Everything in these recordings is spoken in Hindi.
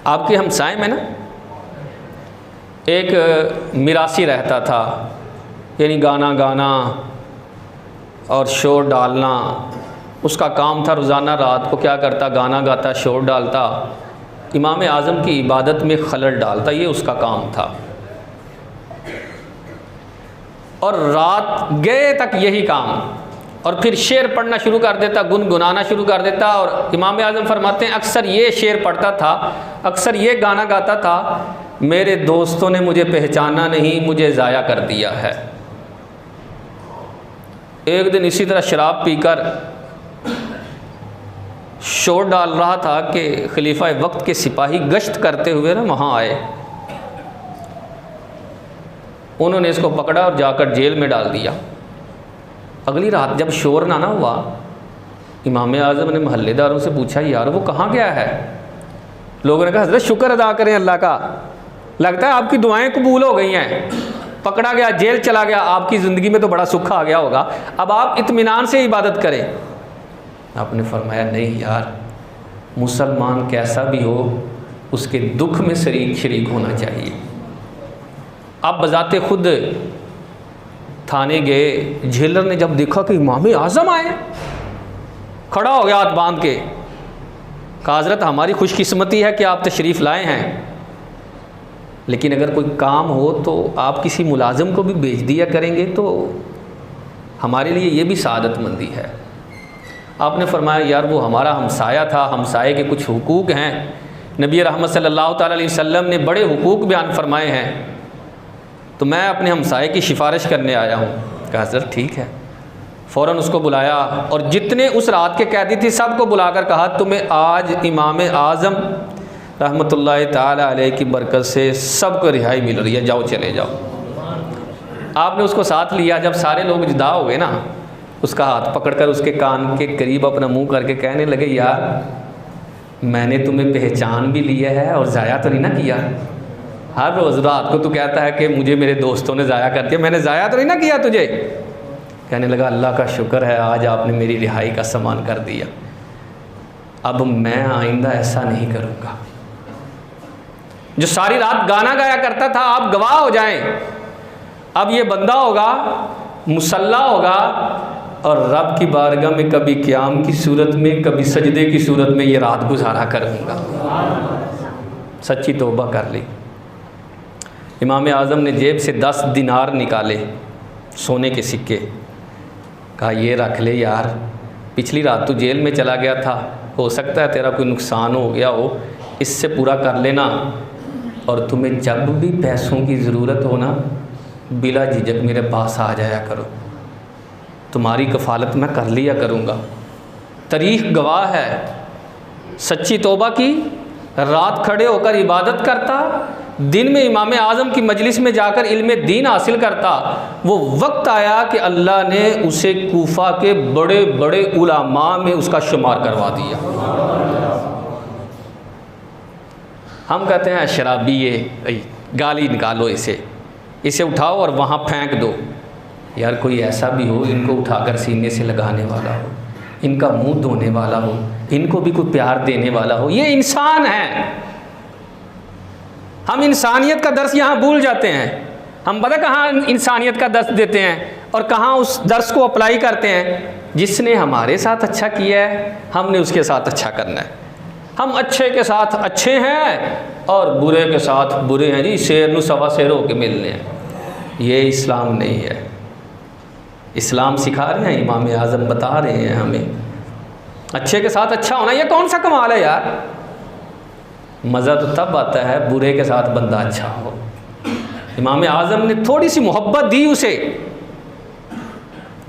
आपके हमसाए में ना एक मिरासी रहता था, यानी गाना गाना और शोर डालना उसका काम था। रोज़ाना रात को क्या करता, गाना गाता, शोर डालता, इमाम आज़म की इबादत में खलल डालता, ये उसका काम था। और रात गए तक यही काम, और फिर शेर पढ़ना शुरू कर देता, गुनगुनाना शुरू कर देता। और इमाम आज़म फरमाते हैं अक्सर ये शेर पढ़ता था, अक्सर ये गाना गाता था, मेरे दोस्तों ने मुझे पहचाना नहीं, मुझे ज़ाया कर दिया है। एक दिन इसी तरह शराब पीकर शोर डाल रहा था कि खलीफा वक्त के सिपाही गश्त करते हुए ना वहाँ आए। उन्होंने इसको पकड़ा और जाकर जेल में डाल दिया। अगली रात जब शोर ना हुआ, इमाम आज़म ने महल्लेदारों से पूछा यार वो कहाँ गया है। लोगों ने कहा हज़रत शुक्र अदा करें अल्लाह का, लगता है आपकी दुआएं कबूल हो गई हैं, पकड़ा गया, जेल चला गया, आपकी ज़िंदगी में तो बड़ा सुख आ गया होगा, अब आप इत्मीनान से इबादत करें। आपने फरमाया नहीं यार, मुसलमान कैसा भी हो उसके दुख में शरीक होना चाहिए। आप बजाते खुद थाने गए, जेलर ने जब देखा कि इमाम आज़म आए, खड़ा हो गया हाथ बांध के, कहा हज़रत हमारी खुशकिस्मती है कि आप तशरीफ़ लाए हैं, लेकिन अगर कोई काम हो तो आप किसी मुलाजिम को भी भेज दिया करेंगे तो हमारे लिए ये भी सआदतमंदी है। आपने फरमाया यार वो हमारा हमसाया था, हमसाए के कुछ हुकूक हैं, नबी रहमत सल्लल्लाहु ताला अलैहि वसल्लम ने बड़े हुकूक बयान फरमाए हैं, तो मैं अपने हमसाए की सिफारिश करने आया हूँ। कहा हज़रत ठीक है। फ़ौरन उसको बुलाया और जितने उस रात के कैदी थे सबको बुलाकर कहा तुम्हें आज इमाम आज़म रहमतुल्लाहि ताला अलैहि की बरकत से सबको रिहाई मिल रही है, जाओ चले जाओ। आपने उसको साथ लिया। जब सारे लोग जुदा हो गए ना, उसका हाथ पकड़कर उसके कान के करीब अपना मुंह करके कहने लगे यार मैंने तुम्हें पहचान भी लिया है और ज़ाया तो नहीं ना किया। हर रोज़ रात को तू कहता है कि मुझे मेरे दोस्तों ने ज़ाया कर दिया, मैंने ज़ाया तो नहीं ना किया तुझे। कहने लगा अल्लाह का शुक्र है आज आपने मेरी रिहाई का सामान कर दिया, अब मैं आइंदा ऐसा नहीं करूँगा। जो सारी रात गाना गाया करता था, आप गवाह हो जाएं, अब ये बंदा होगा, मुसल्ला होगा और रब की बारगाह में कभी क़याम की सूरत में, कभी सजदे की सूरत में ये रात गुजारा करूँगा। सच्ची तौबा कर ली। इमाम आज़म ने जेब से 10 दिनार निकाले, सोने के सिक्के, कहा ये रख ले यार, पिछली रात तू जेल में चला गया था, हो सकता है तेरा कोई नुकसान हो गया हो, इससे पूरा कर लेना, और तुम्हें जब भी पैसों की ज़रूरत हो ना बिला झिझक मेरे पास आ जाया करो, तुम्हारी कफ़ालत मैं कर लिया करूँगा। तारीख़ गवाह है, सच्ची तौबा की, रात खड़े होकर इबादत करता, दिन में इमाम आज़म की मजलिस में जाकर इल्म दीन हासिल करता। वो वक्त आया कि अल्लाह ने उसे कूफा के बड़े बड़े उलमा में उसका शुमार करवा दिया। हम कहते हैं शराबी, ये गाली निकालो, इसे उठाओ और वहाँ फेंक दो। यार कोई ऐसा भी हो इनको उठाकर सीने से लगाने वाला हो, इनका मुंह धोने वाला हो, इनको भी कोई प्यार देने वाला हो। ये इंसान है। हम इंसानियत का दर्स यहाँ भूल जाते हैं। हम पता कहाँ इंसानियत का दर्स देते हैं और कहाँ उस दर्स को अप्लाई करते हैं। जिसने हमारे साथ अच्छा किया है हमने उसके साथ अच्छा करना है। हम अच्छे के साथ अच्छे हैं और बुरे के साथ बुरे हैं। जी शेर नू सवा शेर होके मिलने हैं, ये इस्लाम नहीं है। इस्लाम सिखा रहे हैं, इमाम आज़म बता रहे हैं हमें अच्छे के साथ अच्छा होना। ये कौन सा कमाल है यार। मज़ा तो तब आता है बुरे के साथ बंदा अच्छा हो। इमाम आज़म ने थोड़ी सी मोहब्बत दी उसे,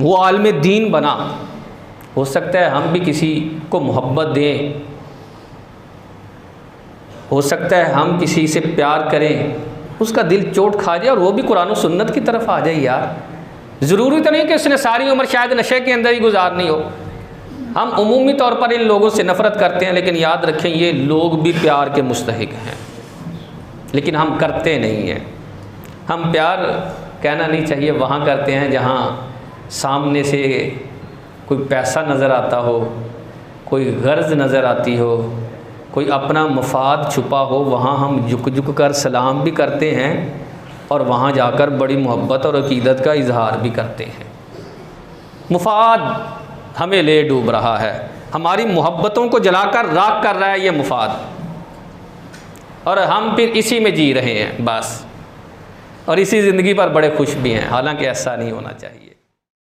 वो आलिम दीन बना। हो सकता है हम भी किसी को मोहब्बत दें, हो सकता है हम किसी से प्यार करें, उसका दिल चोट खा जाए और वो भी कुरान और सुन्नत की तरफ आ जाए। यार ज़रूरी तो नहीं कि उसने सारी उम्र शायद नशे के अंदर ही गुजारनी हो। हम उमूमी तौर पर इन लोगों से नफ़रत करते हैं, लेकिन याद रखें ये लोग भी प्यार के मुस्तहिक हैं, लेकिन हम करते नहीं हैं। हम प्यार कहना नहीं चाहिए वहाँ करते हैं जहाँ सामने से कोई पैसा नज़र आता हो, कोई गर्ज नज़र आती हो, कोई अपना मफाद छुपा हो वहाँ हम झुक झुक कर सलाम भी करते हैं और वहाँ जाकर बड़ी मोहब्बत और अकीदत का इजहार भी करते हैं। मुफाद हमें ले डूब रहा है, हमारी मोहब्बतों को जलाकर राख कर रहा है ये मुफाद, और हम फिर इसी में जी रहे हैं बस, और इसी ज़िंदगी पर बड़े खुश भी हैं, हालांकि ऐसा नहीं होना चाहिए।